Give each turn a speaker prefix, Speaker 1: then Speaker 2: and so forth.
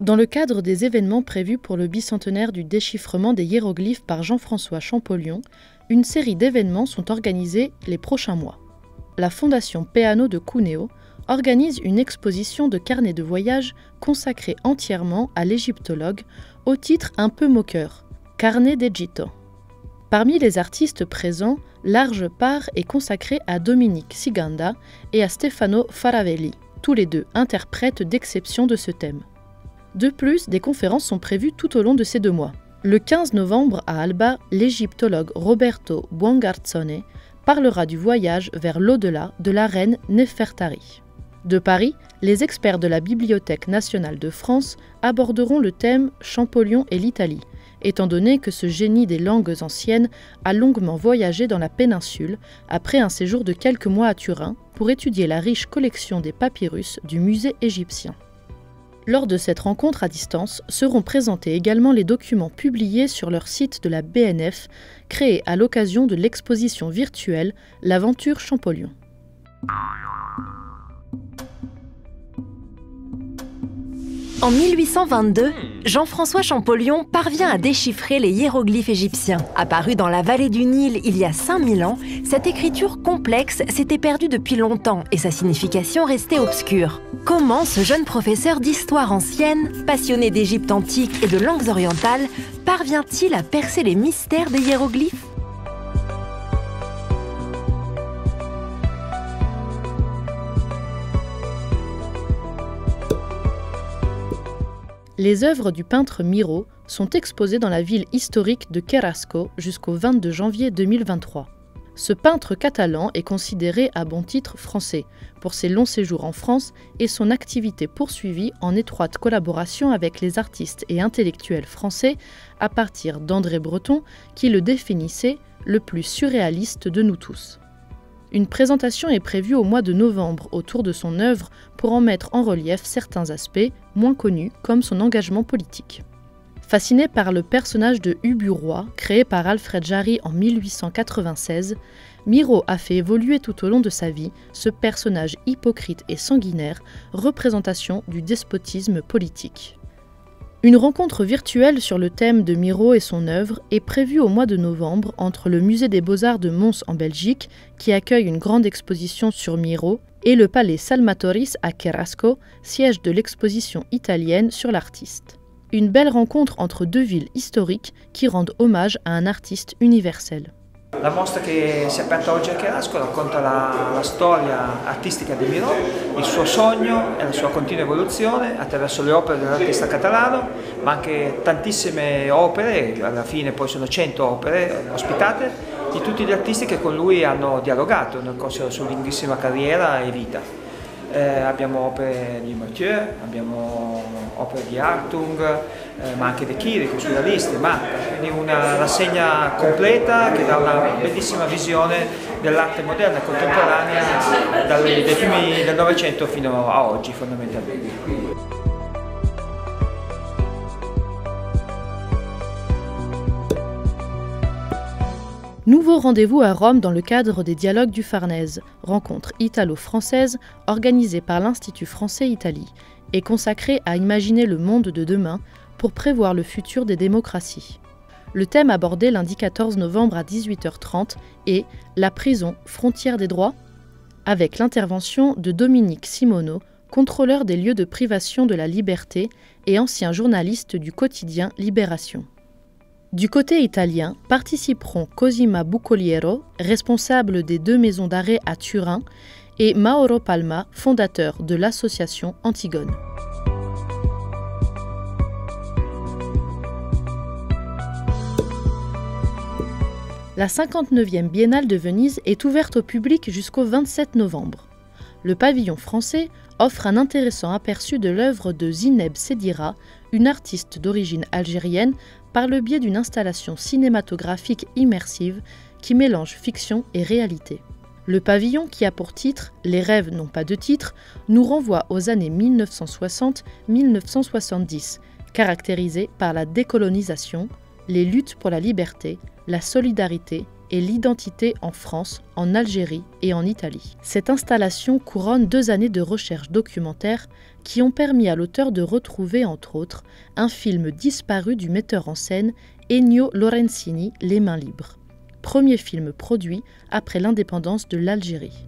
Speaker 1: Dans le cadre des événements prévus pour le bicentenaire du déchiffrement des hiéroglyphes par Jean-François Champollion, une série d'événements sont organisés les prochains mois. La Fondation Peano de Cuneo organise une exposition de carnets de voyage consacrée entièrement à l'égyptologue au titre un peu moqueur, Carnet d'Egitto. Parmi les artistes présents, large part est consacrée à Dominique Siganda et à Stefano Faravelli, tous les deux interprètes d'exception de ce thème. De plus, des conférences sont prévues tout au long de ces 2 mois. Le 15 novembre à Alba, l'égyptologue Roberto Buongarzone parlera du voyage vers l'au-delà de la reine Nefertari. De Paris, les experts de la Bibliothèque nationale de France aborderont le thème Champollion et l'Italie, étant donné que ce génie des langues anciennes a longuement voyagé dans la péninsule après un séjour de quelques mois à Turin pour étudier la riche collection des papyrus du musée égyptien. Lors de cette rencontre à distance, seront présentés également les documents publiés sur leur site de la BNF, créés à l'occasion de l'exposition virtuelle L'Aventure Champollion.
Speaker 2: En 1822, Jean-François Champollion parvient à déchiffrer les hiéroglyphes égyptiens. Apparu dans la vallée du Nil il y a 5000 ans, cette écriture complexe s'était perdue depuis longtemps et sa signification restait obscure. Comment ce jeune professeur d'histoire ancienne, passionné d'Égypte antique et de langues orientales, parvient-il à percer les mystères des hiéroglyphes ?
Speaker 1: Les œuvres du peintre Miro sont exposées dans la ville historique de Carrasco jusqu'au 22 janvier 2023. Ce peintre catalan est considéré à bon titre français pour ses longs séjours en France et son activité poursuivie en étroite collaboration avec les artistes et intellectuels français à partir d'André Breton qui le définissait le plus surréaliste de nous tous. Une présentation est prévue au mois de novembre autour de son œuvre pour en mettre en relief certains aspects moins connus comme son engagement politique. Fasciné par le personnage de Ubu Roi, créé par Alfred Jarry en 1896, Miro a fait évoluer tout au long de sa vie ce personnage hypocrite et sanguinaire, représentation du despotisme politique. Une rencontre virtuelle sur le thème de Miro et son œuvre est prévue au mois de novembre entre le Musée des Beaux-Arts de Mons en Belgique, qui accueille une grande exposition sur Miro, et le Palais Salmatoris à Carrasco, siège de l'exposition italienne sur l'artiste. Une belle rencontre entre 2 villes historiques qui rendent hommage à un artiste universel.
Speaker 3: La mostra che si è aperta oggi a Carrasco racconta la storia artistica di Miro, il suo sogno e la sua continua evoluzione attraverso le opere dell'artista catalano, ma anche tantissime opere, alla fine poi sono 100 opere ospitate, di tutti gli artisti che con lui hanno dialogato nel corso della sua lunghissima carriera e vita. Abbiamo opere di Mathieu, abbiamo opere di Hartung, ma anche di Chirico, surrealisti, quindi una rassegna completa che dà una bellissima visione dell'arte moderna e contemporanea dai primi del Novecento fino a oggi fondamentalmente.
Speaker 1: Nouveau rendez-vous à Rome dans le cadre des Dialogues du Farnèse, rencontre italo-française organisée par l'Institut français Italie et consacrée à imaginer le monde de demain pour prévoir le futur des démocraties. Le thème abordé lundi 14 novembre à 18h30 est « La prison, frontière des droits ?» avec l'intervention de Dominique Simoneau, contrôleur des lieux de privation de la liberté et ancien journaliste du quotidien Libération. Du côté italien, participeront Cosima Bucoliero, responsable des 2 maisons d'arrêt à Turin, et Mauro Palma, fondateur de l'association Antigone. La 59e Biennale de Venise est ouverte au public jusqu'au 27 novembre. Le pavillon français offre un intéressant aperçu de l'œuvre de Zineb Sedira, une artiste d'origine algérienne, par le biais d'une installation cinématographique immersive qui mélange fiction et réalité. Le pavillon, qui a pour titre « Les rêves n'ont pas de titre », nous renvoie aux années 1960-1970, caractérisées par la décolonisation, les luttes pour la liberté, la solidarité et l'identité en France, en Algérie et en Italie. Cette installation couronne 2 années de recherche documentaire qui ont permis à l'auteur de retrouver, entre autres, un film disparu du metteur en scène Ennio Lorenzini, Les Mains libres. Premier film produit après l'indépendance de l'Algérie.